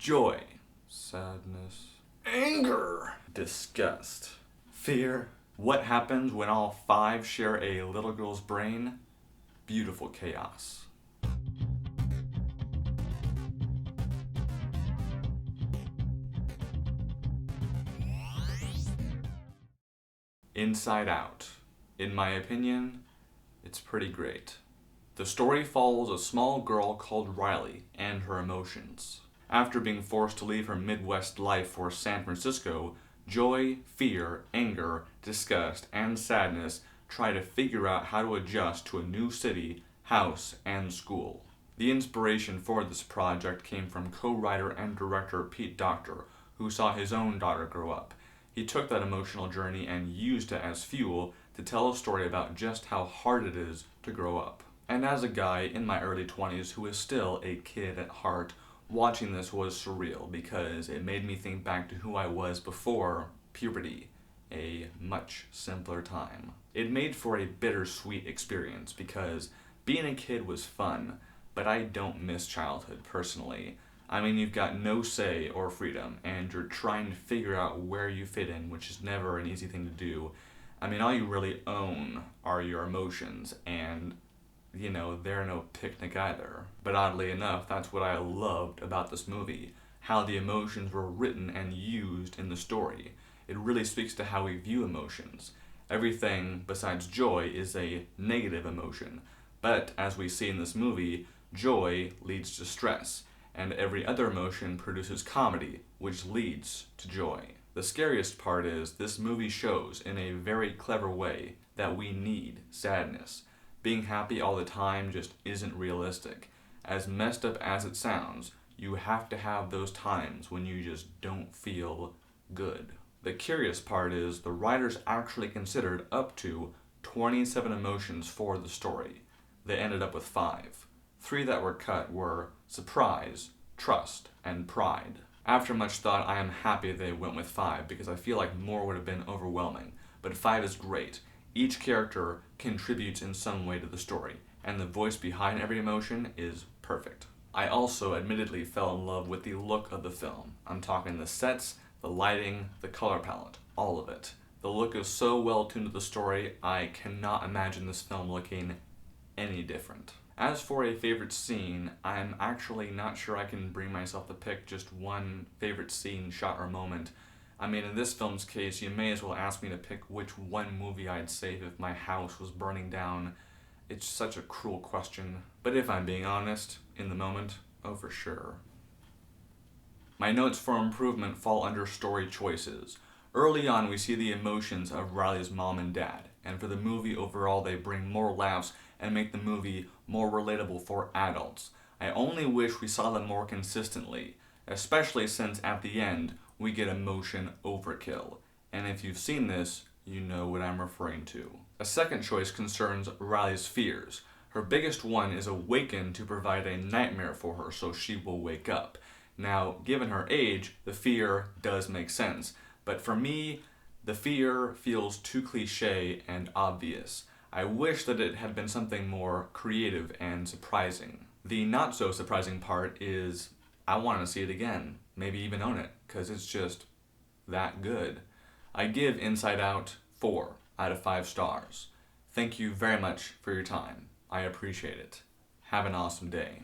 joy, sadness, anger, disgust, fear. What happens when all five share a little girl's brain? Beautiful chaos. Inside Out. In my opinion, it's pretty great. The story follows a small girl called Riley and her emotions. After being forced to leave her Midwest life for San Francisco, joy, fear, anger, disgust, and sadness try to figure out how to adjust to a new city, house, and school. The inspiration for this project came from co-writer and director Pete Docter, who saw his own daughter grow up. He took that emotional journey and used it as fuel to tell a story about just how hard it is to grow up. And as a guy in my early 20s who is still a kid at heart, watching this was surreal because it made me think back to who I was before puberty, a much simpler time. It made for a bittersweet experience because being a kid was fun, but I don't miss childhood personally. I mean, you've got no say or freedom, and you're trying to figure out where you fit in, which is never an easy thing to do. I mean, all you really own are your emotions, and, they're no picnic either. But oddly enough, that's what I loved about this movie, how the emotions were written and used in the story. It really speaks to how we view emotions. Everything besides joy is a negative emotion, but as we see in this movie, joy leads to stress, and every other emotion produces comedy, which leads to joy. The scariest part is this movie shows in a very clever way that we need sadness. Being happy all the time just isn't realistic. As messed up as it sounds, you have to have those times when you just don't feel good. The curious part is the writers actually considered up to 27 emotions for the story. They ended up with 5. 3 that were cut were surprise, trust, and pride. After much thought, I am happy they went with 5 because I feel like more would have been overwhelming. But 5 is great. Each character contributes in some way to the story, and the voice behind every emotion is perfect. I also admittedly fell in love with the look of the film. I'm talking the sets, the lighting, the color palette, all of it. The look is so well tuned to the story, I cannot imagine this film looking any different. As for a favorite scene, I'm actually not sure I can bring myself to pick just one favorite scene, shot, or moment. I mean, in this film's case, you may as well ask me to pick which one movie I'd save if my house was burning down. It's such a cruel question. But if I'm being honest, in the moment, oh for sure. My notes for improvement fall under story choices. Early on, we see the emotions of Riley's mom and dad, and for the movie overall, they bring more laughs and make the movie more relatable for adults. I only wish we saw them more consistently, especially since at the end, we get emotion overkill. And if you've seen this, you know what I'm referring to. A second choice concerns Riley's fears. Her biggest one is awaken to provide a nightmare for her so she will wake up. Now, given her age, the fear does make sense, but for me, the fear feels too cliche and obvious. I wish that it had been something more creative and surprising. The not so surprising part is I want to see it again, maybe even own it, because it's just that good. I give Inside Out 4 out of 5 stars. Thank you very much for your time. I appreciate it. Have an awesome day.